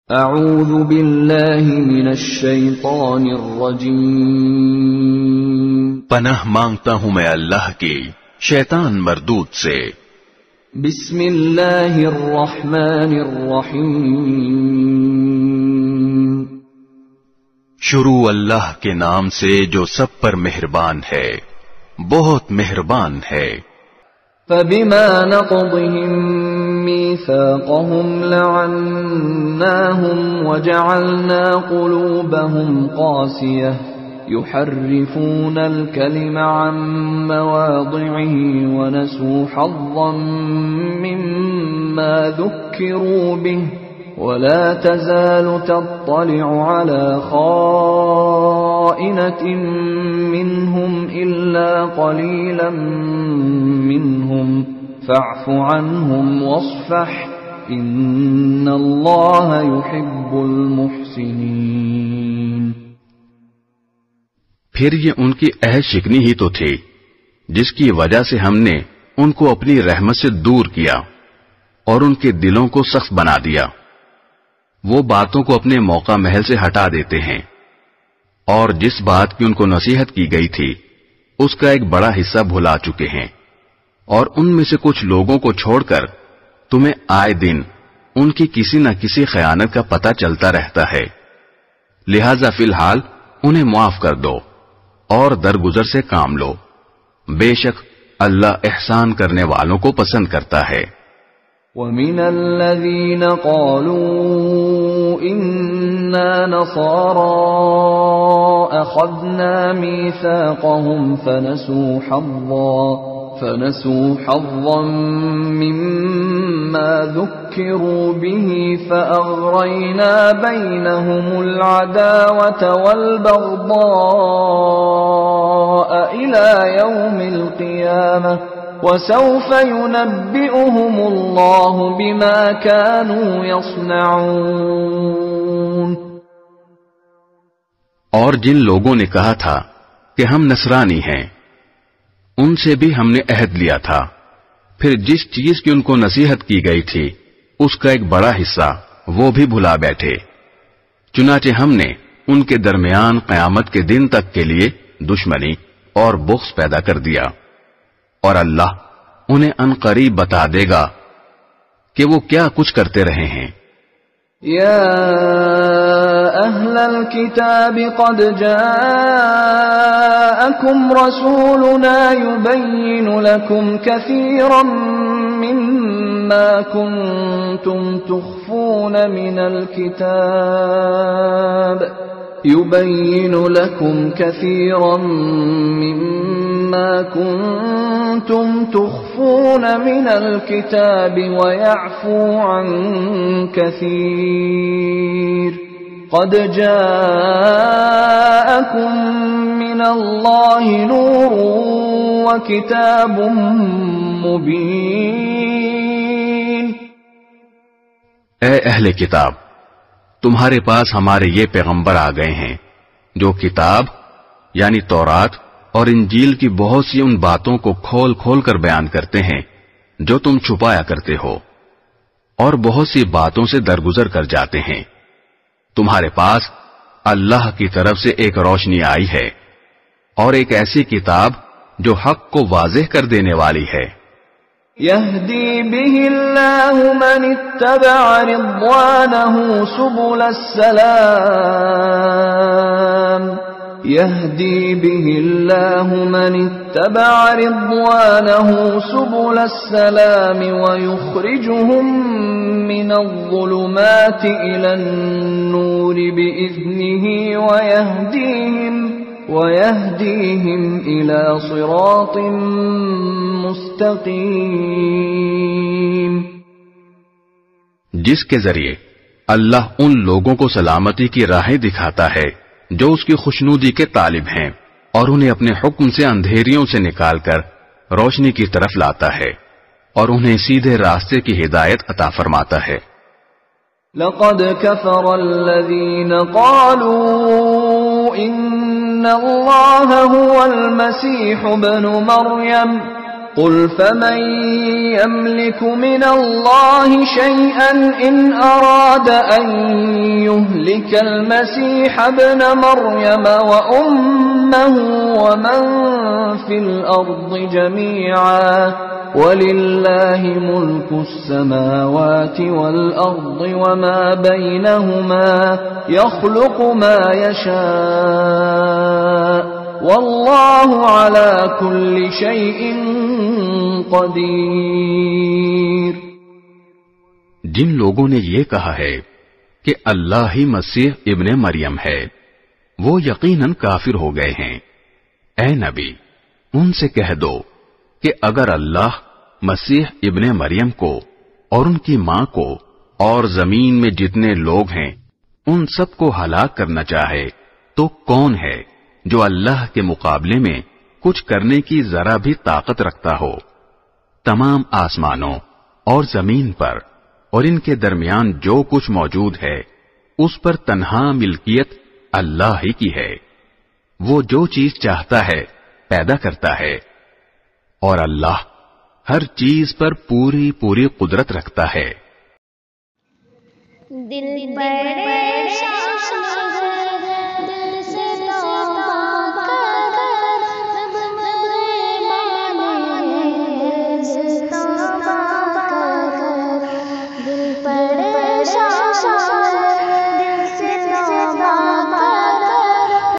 اعوذ باللہ من الشیطان الرجیم، پناہ مانگتا ہوں میں اللہ کی شیطان مردود سے۔ بسم اللہ الرحمن الرحیم، شروع اللہ کے نام سے جو سب پر مہربان ہے، بہت مہربان ہے۔ فبما نقضهم ميثاقهم لعناهم وجعلنا قلوبهم قاسية يحرفون الكلم عن مواضعه ونسوا حظا مما ذكروا به ولا تزال تطلع على خائنة منهم إلا قليلا منهم فاعف عنهم واصفح إن الله يحب المحسنين۔ پھر یہ ان کی عہد شکنی ہی تو تھی جس کی وجہ سے ہم نے ان کو اپنی رحمت سے دور کیا اور ان کے دلوں کو سخت بنا دیا۔ وہ باتوں کو اپنے موقع محل سے ہٹا دیتے ہیں، اور جس بات کی ان کو نصیحت کی گئی تھی اس کا ایک بڑا حصہ بھلا چکے ہیں، اور ان میں سے کچھ لوگوں کو چھوڑ کر تمہیں آئے دن ان کی کسی نہ کسی خیانت کا پتہ چلتا رہتا ہے، لہذا فی الحال انہیں معاف کر دو اور درگزر سے کام لو، بے شک اللہ احسان کرنے والوں کو پسند کرتا ہے۔ وَمِنَ الَّذِينَ قَالُوا إِنَّا نَصَارَىٰ أَخَذْنَا مِيثَاقَهُمْ فَنَسُوا حَظًّا مِّمَّا ذُكِّرُوا بِهِ فَأَغْرَيْنَا بَيْنَهُمُ الْعَدَاوَةَ وَالْبَغْضَاءَ إِلَىٰ يَوْمِ الْقِيَامَةِ وَسَوْفَ يُنَبِّئُهُمُ اللَّهُ بِمَا كَانُوا يَصْنَعُونَ۔ اور جن لوگوں نے کہا تھا کہ ہم نصرانی ہیں، ان سے بھی ہم نے عہد لیا تھا، پھر جس چیز کی ان کو نصیحت کی گئی تھی اس کا ایک بڑا حصہ وہ بھی بھلا بیٹھے، چنانچہ ہم نے ان کے درمیان قیامت کے دن تک کے لیے دشمنی اور بغض پیدا کر دیا، اور اللہ انہیں عنقریب بتا دے گا کہ وہ کیا کچھ کرتے رہے ہیں۔ یا اہل الکتاب قد جاءکم رسولنا يبین لکم کثیرا مما کنتم تخفون من الكتاب يبين لكم كثيرا مما كنتم تخفون من الكتاب ويعفو عن كثير قد جاءكم من الله نور وكتاب مبين۔ اے اہل کتاب، تمہارے پاس ہمارے یہ پیغمبر آ گئے ہیں جو کتاب یعنی تورات اور انجیل کی بہت سی ان باتوں کو کھول کھول کر بیان کرتے ہیں جو تم چھپایا کرتے ہو، اور بہت سی باتوں سے درگزر کر جاتے ہیں۔ تمہارے پاس اللہ کی طرف سے ایک روشنی آئی ہے اور ایک ایسی کتاب جو حق کو واضح کر دینے والی ہے۔ يهدي به الله من اتبع رضوانه سبل السلام يهدي به الله من اتبع رضوانه سبل السلام ويخرجهم من الظلمات إلى النور بإذنه ويهديهم إلى صراط مستقیم، جس کے ذریعے اللہ ان لوگوں کو سلامتی کی راہیں دکھاتا ہے جو اس کی خوشنودی کے طالب ہیں، اور انہیں اپنے حکم سے اندھیریوں سے نکال کر روشنی کی طرف لاتا ہے اور انہیں سیدھے راستے کی ہدایت عطا فرماتا ہے۔ لقد كفر الذين قالوا ان الله هو المسيح ابن مريم قل فمن يملك من الله شيئا إن أراد أن يهلك المسيح ابن مريم وأمه ومن في الأرض جميعا وَلِلَّهِ مُلْكُ السَّمَاوَاتِ وَالْأَرْضِ وَمَا بَيْنَهُمَا يَخْلُقُ مَا يَشَاءُ وَاللَّهُ عَلَى كُلِّ شَيْءٍ قَدِيرٌ۔ جن لوگوں نے یہ کہا ہے کہ اللہ ہی مسیح ابن مریم ہے، وہ یقیناً کافر ہو گئے ہیں۔ اے نبی، ان سے کہہ دو کہ اگر اللہ مسیح ابن مریم کو اور ان کی ماں کو اور زمین میں جتنے لوگ ہیں ان سب کو ہلاک کرنا چاہے تو کون ہے جو اللہ کے مقابلے میں کچھ کرنے کی ذرا بھی طاقت رکھتا ہو؟ تمام آسمانوں اور زمین پر اور ان کے درمیان جو کچھ موجود ہے اس پر تنہا ملکیت اللہ ہی کی ہے۔ وہ جو چیز چاہتا ہے پیدا کرتا ہے، اور اللہ ہر چیز پر پوری پوری قدرت رکھتا ہے۔ دل پر